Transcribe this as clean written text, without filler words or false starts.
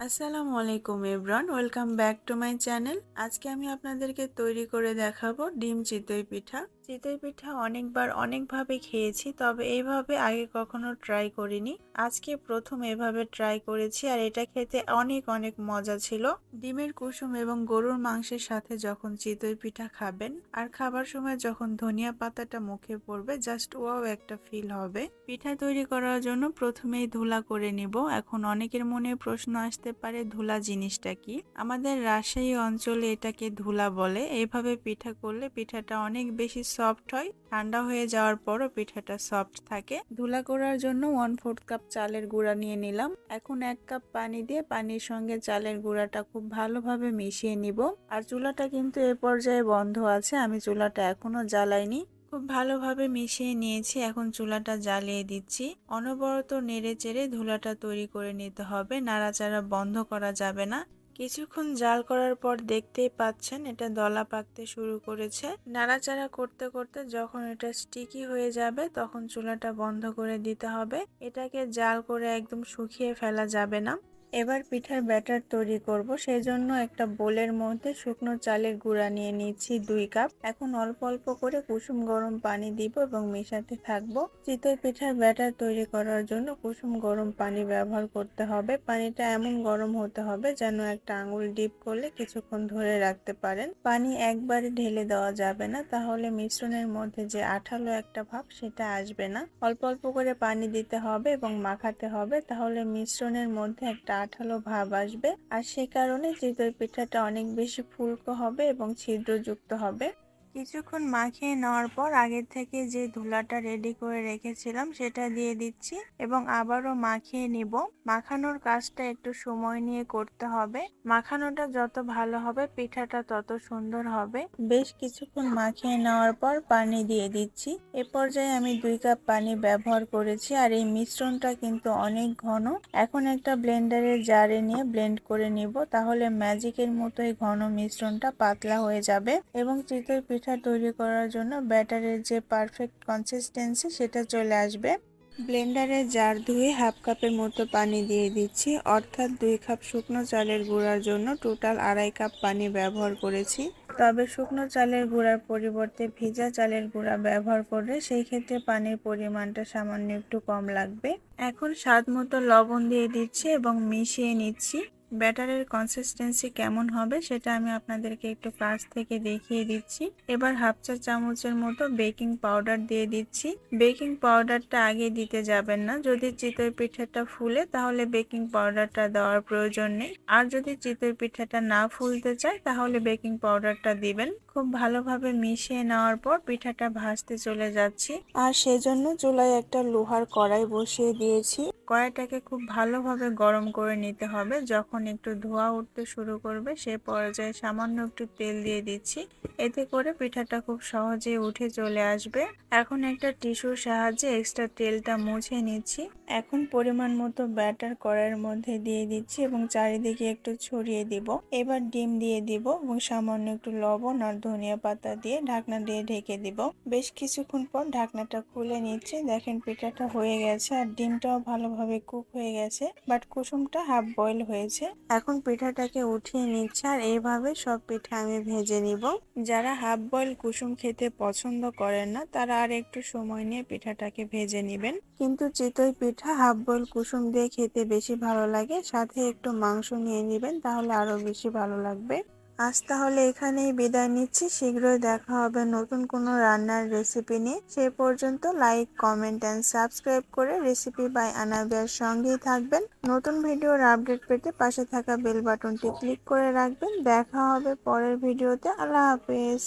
আসসালামু আলাইকুম everyone, welcome back to my channel. আজকে আমি আপনাদেরকে তৈরি করে দেখাবো ডিম চিতই পিঠা। চিতই পিঠা অনেকবার অনেকভাবে খেয়েছি, তবে এইভাবে আগে কখনো ট্রাই করিনি। আজকে প্রথম এভাবে ট্রাই করেছি, আর এটা খেতে অনেক অনেক মজা ছিল। ডিমের কুসুম এবং গরুর মাংসের সাথে যখন চিতই পিঠা খাবেন আর খাবার সময় যখন ধনিয়া পাতাটা মুখে পড়বে, জাস্ট ওয়াও একটা ফিল হবে। পিঠা তৈরি করার জন্য প্রথমেই ধুলা করে নিব। এখন অনেকের মনে প্রশ্ন আসতে পারে, ধুলা জিনিসটা কি? আমাদের রাজশাহী অঞ্চলে এটাকে ধুলা বলে। এইভাবে পিঠা করলে পিঠাটা অনেক বেশি সফট হয়, ঠান্ডা হয়ে যাওয়ার পরও পিঠাটা সফট থাকে। ধুলা করার জন্য 1/4 কাপ চালের গুঁড়া নিয়ে নিলাম। এখন 1 কাপ পানি দিয়ে পানির সঙ্গে চালের গুঁড়াটা খুব ভালোভাবে মিশিয়ে নিব। আর চুলাটা কিন্তু এ পর্যায়ে বন্ধ আছে, আমি চুলাটা এখনো জ্বালাইনি। খুব ভালোভাবে মিশিয়ে নিয়েছি, এখন চুলাটা জ্বালিয়ে দিচ্ছি। অনবরত নেড়ে চেড়ে ধুলাটা তৈরি করে নিতে হবে, নাড়াচাড়া বন্ধ করা যাবে না। কিছুক্ষণ জাল করার পর দেখতেই পাচ্ছেন এটা দলা পাকতে শুরু করেছে। নাড়াচাড়া করতে করতে যখন এটা স্টিকি হয়ে যাবে তখন চুলাটা বন্ধ করে দিতে হবে। এটাকে জাল করে একদম শুকিয়ে ফেলা যাবে না। এবার পিঠার ব্যাটার তৈরি করব, সেই জন্য একটা বোলের মধ্যে শুকনো চালের গুঁড়া নিয়ে নিচ্ছি 2 কাপ। এখন অল্প অল্প করে কুসুম গরম পানি দিব এবং মেশাতে থাকবো। চিতই পিঠার ব্যাটার তৈরি করার জন্য কুসুম গরম পানি ব্যবহার করতে হবে। পানিটা এমন গরম হতে হবে যেন একটা আঙুল ডিপ করলে কিছুক্ষণ ধরে রাখতে পারেন। পানি একবারে ঢেলে দেওয়া যাবে না, তাহলে মিশ্রণের মধ্যে যে আঠালো একটা ভাব সেটা আসবে না। অল্প অল্প করে পানি দিতে হবে এবং মাখাতে হবে, তাহলে মিশ্রণের মধ্যে একটা আঠালো ভাব আসবে। আর সে কারণে চিতই পিঠাটা অনেক বেশি ফুলকো হবে এবং ছিদ্রযুক্ত হবে। কিছুক্ষণ মাখিয়ে নেওয়ার পর আগের থেকে যে ধুলাটা রেডি করে রেখেছিলাম সেটা দিয়ে দিচ্ছি এবং আবারও মাখিয়ে নিব। মাখানোর কাজটা একটু সময় নিয়ে করতে হবে। মাখানোটা যত ভালো হবে পিঠাটা তত সুন্দর হবে। বেশ কিছুক্ষণ মাখিয়ে নেওয়ার পর পানি দিয়ে দিচ্ছি। এ পর্যায়ে আমি 2 কাপ পানি ব্যবহার করেছি, আর এই মিশ্রণটা কিন্তু অনেক ঘন। এখন একটা ব্লেন্ডারের জারে নিয়ে ব্লেন্ড করে নিব, তাহলে ম্যাজিকের মতোই ঘন মিশ্রণটা পাতলা হয়ে যাবে এবং চিতই পিঠা তৈরি করার জন্য ব্যাটারের যে পারফেক্ট কনসিস্টেন্সি সেটা চলে আসবে। ব্লেন্ডারে জার ধুয়ে 1/2 কাপের মতো পানি দিয়ে দিচ্ছি, অর্থাৎ 2 কাপ শুকনো চালের গুঁড়ার জন্য টোটাল 2.5 কাপ পানি ব্যবহার করেছি। তবে শুকনো চালের গুঁড়ার পরিবর্তে ভিজা চালের গুঁড়া ব্যবহার করলে সেই ক্ষেত্রে পানির পরিমাণটা সামান্য একটু কম লাগবে। এখন স্বাদ মতো লবণ দিয়ে দিচ্ছি এবং মিশিয়ে নিচ্ছি। ব্যাটারের কনসিস্টেন্সি কেমন হবে সেটা আমি আপনাদেরকে একটু কাছ থেকে দেখিয়ে দিচ্ছি। এবার 1/2 চা চামচের মতো বেকিং পাউডার দিয়ে দিচ্ছি। বেকিং পাউডারটা আগে দিতে যাবেন না, যদি চিতই পিঠাটা ফুলে তাহলে বেকিং পাউডারটা দেওয়ার প্রয়োজন নেই। আর যদি চিতই পিঠাটা না ফুলতে চায় তাহলে বেকিং পাউডারটা দিবেন। খুব ভালোভাবে মিশিয়ে নেওয়ার পর পিঠাটা ভাজতে চলে যাচ্ছি, আর সেজন্য চুলায় একটা লোহার কড়াই বসিয়ে দিয়েছি। কড়াইটাকে খুব ভালোভাবে গরম করে নিতে হবে। যখন একটু ধোঁয়া উঠতে শুরু করবে সে পর্যায়ে সামান্য একটু তেল দিয়ে দিচ্ছি, এতে করে পিঠাটা খুব সহজেই উঠে চলে আসবে। এখন একটা টিস্যুর সাহায্যে এক্সট্রা তেলটা মুছে নিচ্ছি। এখন পরিমাণ মতো ব্যাটার কড়াইয়ের মধ্যে দিয়ে দিচ্ছি এবং চারিদিকে একটু ছড়িয়ে দিব। এবার ডিম দিয়ে দিব এবং সামান্য একটু লবণ আর ধনিয়া পাতা দিয়ে ঢাকনা দিয়ে ঢেকে দিব। বেশ কিছুক্ষণ পর ঢাকনাটা খুলে নিচ্ছি। দেখেন পিঠাটা হয়ে গেছে আর ডিমটাও ভালোভাবে কুক হয়ে গেছে, বাট কুসুমটা হাফ বয়েল হয়েছে। এখন পিঠাটাকে উঠিয়ে নিচ্ছে, আর এইভাবে সব পিঠা আমি ভেজে নিব। যারা হাফ বয়েল কুসুম খেতে পছন্দ করেন না তারা আর একটু সময় নিয়ে পিঠাটাকে ভেজে নেবেন। কিন্তু চিতই পিঠা হাফ বয়েল কুসুম দিয়ে খেতে বেশি ভালো লাগে, সাথে একটু মাংস নিয়ে নেবেন, তাহলে আরো বেশি ভালো লাগবে। আজ তাহলে এখানেই বিদায় নিচ্ছি। শীঘ্রই দেখা হবে নতুন কোনো রান্নার রেসিপি নিয়ে। সে পর্যন্ত লাইক, কমেন্ট এন্ড সাবস্ক্রাইব করে রেসিপি বাই আনাবিয়ার সঙ্গেই থাকবেন। নতুন ভিডিওর আপডেট পেতে পাশে থাকা বেল বাটনটি ক্লিক করে রাখবেন। দেখা হবে পরের ভিডিওতে। আল্লাহ হাফেজ।